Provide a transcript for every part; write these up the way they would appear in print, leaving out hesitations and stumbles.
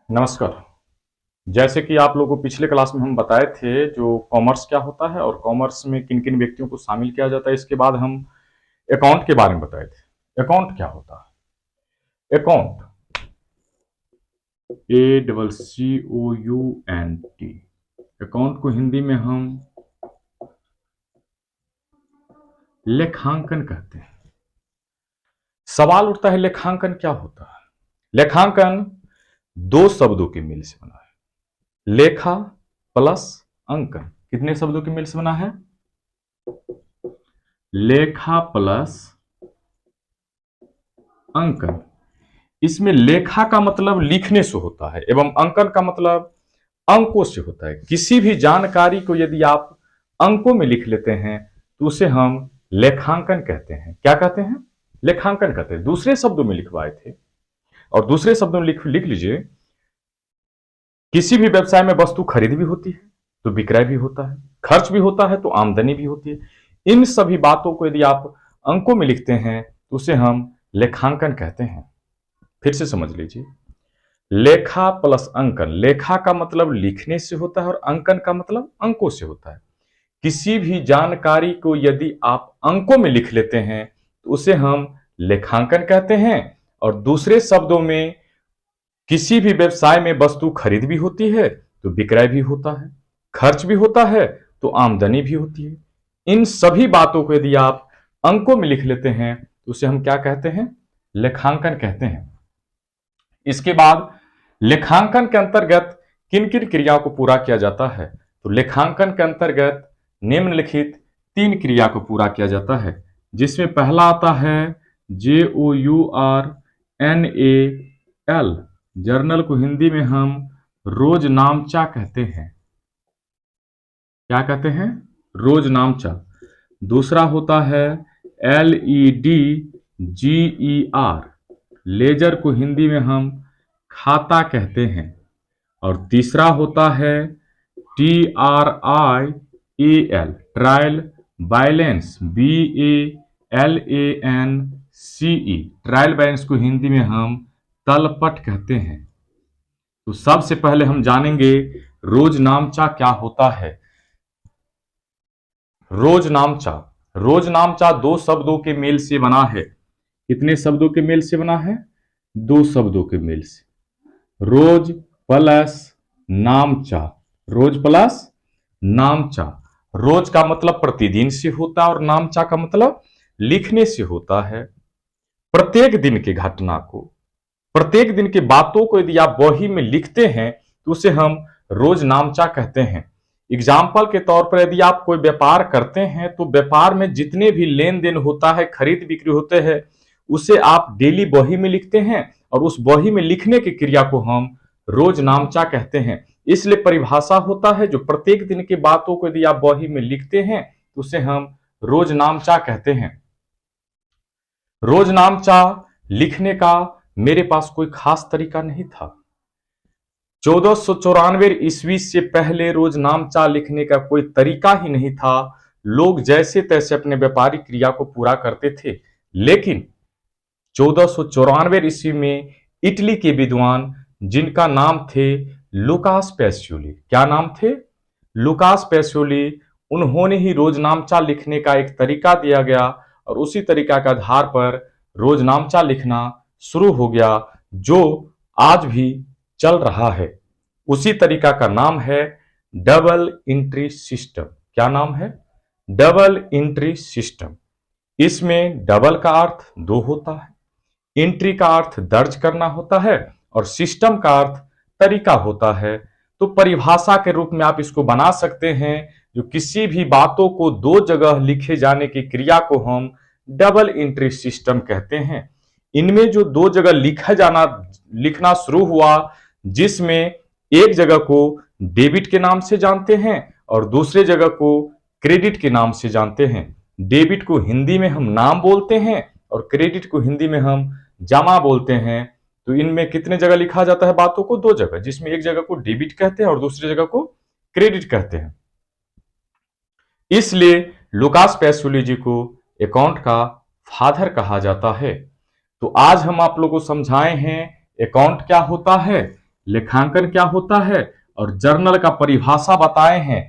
नमस्कार। जैसे कि आप लोगों को पिछले क्लास में हम बताए थे जो कॉमर्स क्या होता है और कॉमर्स में किन किन व्यक्तियों को शामिल किया जाता है, इसके बाद हम अकाउंट के बारे में बताए थे। अकाउंट क्या होता है? अकाउंट, ACCOUNT, अकाउंट को हिंदी में हम लेखांकन कहते हैं। सवाल उठता है लेखांकन क्या होता है? लेखांकन दो शब्दों के मेल से बना है। लेखा प्लस अंकन। कितने शब्दों के मेल से बना है? लेखा प्लस अंकन। इसमें लेखा का मतलब लिखने से होता है एवं अंकन का मतलब अंकों से होता है। किसी भी जानकारी को यदि आप अंकों में लिख लेते हैं तो उसे हम लेखांकन कहते हैं। क्या कहते हैं? लेखांकन कहते हैं। दूसरे शब्दों में लिखवाए थे और दूसरे शब्दों में लिख लीजिए, किसी भी व्यवसाय में वस्तु खरीद भी होती है तो विक्रय भी होता है, खर्च भी होता है तो आमदनी भी होती है। इन सभी बातों को यदि आप अंकों में लिखते हैं तो उसे हम लेखांकन कहते हैं। फिर से समझ लीजिए, लेखा प्लस अंकन। लेखा का मतलब लिखने से होता है और अंकन का मतलब अंकों से होता है। किसी भी जानकारी को यदि आप अंकों में लिख लेते हैं तो उसे हम लेखांकन कहते हैं। और दूसरे शब्दों में, किसी भी व्यवसाय में वस्तु खरीद भी होती है तो विक्रय भी होता है, खर्च भी होता है तो आमदनी भी होती है। इन सभी बातों को यदि आप अंकों में लिख लेते हैं तो उसे हम क्या कहते हैं? लेखांकन कहते हैं। इसके बाद लेखांकन के अंतर्गत किन किन क्रियाओं को पूरा किया जाता है? तो लेखांकन के अंतर्गत निम्नलिखित 3 क्रिया को पूरा किया जाता है, जिसमें पहला आता है JOURNAL। जर्नल को हिंदी में हम रोजनामचा कहते हैं। क्या कहते हैं? रोजनामचा। दूसरा होता है LEDGER। लेजर को हिंदी में हम खाता कहते हैं। और तीसरा होता है TRIAL, trial balance, BALANCE। Trial balance को हिंदी में हम तलपट कहते हैं। तो सबसे पहले हम जानेंगे रोजनामचा क्या होता है। रोजनामचा, रोजनामचा 2 शब्दों के मेल से बना है। कितने शब्दों के मेल से बना है? 2 शब्दों के मेल से। रोज प्लस नामचा। रोज प्लस नामचा। रोज का मतलब प्रतिदिन से होता है और नामचा का मतलब लिखने से होता है। प्रत्येक दिन की घटना को, प्रत्येक दिन की बातों को यदि आप बही में लिखते हैं तो उसे हम रोज नामचा कहते हैं। एग्जाम्पल के तौर पर यदि आप कोई व्यापार करते हैं तो व्यापार में जितने भी लेन देन होता है, खरीद बिक्री होते हैं, उसे आप डेली बही में लिखते हैं और उस बही में लिखने की क्रिया को हम रोज नामचा कहते हैं। इसलिए परिभाषा होता है, जो प्रत्येक दिन की बातों को यदि आप बही में लिखते हैं तो उसे हम रोज नामचा कहते हैं। रोजनामचा लिखने का मेरे पास कोई खास तरीका नहीं था। 1494 ईस्वी से पहले रोजनामचा लिखने का कोई तरीका ही नहीं था। लोग जैसे तैसे अपने व्यापारिक क्रिया को पूरा करते थे। लेकिन 1494 ईस्वी में इटली के विद्वान, जिनका नाम थे लुकास पेसियोली, क्या नाम थे? लुकास पेसियोली, उन्होंने ही रोजनामचा लिखने का एक तरीका दिया गया और उसी तरीका के आधार पर रोजनामचा लिखना शुरू हो गया, जो आज भी चल रहा है। उसी तरीका का नाम है डबल एंट्री सिस्टम। क्या नाम है? Double entry system. इसमें डबल का अर्थ 2 होता है, एंट्री का अर्थ दर्ज करना होता है और सिस्टम का अर्थ तरीका होता है। तो परिभाषा के रूप में आप इसको बना सकते हैं, जो किसी भी बातों को 2 जगह लिखे जाने की क्रिया को हम डबल एंट्री सिस्टम कहते हैं। इनमें जो 2 जगह लिखना शुरू हुआ, जिसमें एक जगह को डेबिट के नाम से जानते हैं और दूसरे जगह को क्रेडिट के नाम से जानते हैं। डेबिट को हिंदी में हम नाम बोलते हैं और क्रेडिट को हिंदी में हम जमा बोलते हैं। तो इनमें कितने जगह लिखा जाता है बातों को? 2 जगह, जिसमें एक जगह को डेबिट कहते हैं और दूसरी जगह को क्रेडिट कहते हैं। इसलिए लुकास पेसियोली जी को अकाउंट का फादर कहा जाता है। तो आज हम आप लोगों को समझाए हैं अकाउंट क्या होता है, लेखांकन क्या होता है और जर्नल का परिभाषा बताए हैं।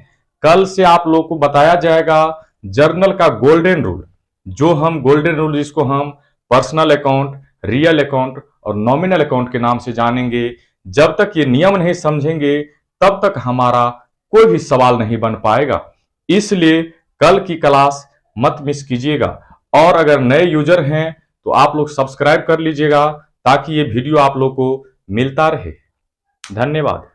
कल से आप लोगों को बताया जाएगा जर्नल का गोल्डन रूल, जो हम गोल्डन रूल जिसको हम पर्सनल अकाउंट, रियल अकाउंट और नॉमिनल अकाउंट के नाम से जानेंगे। जब तक ये नियम नहीं समझेंगे तब तक हमारा कोई भी सवाल नहीं बन पाएगा। इसलिए कल की क्लास मत मिस कीजिएगा। और अगर नए यूजर हैं तो आप लोग सब्सक्राइब कर लीजिएगा ताकि ये वीडियो आप लोग को मिलता रहे। धन्यवाद।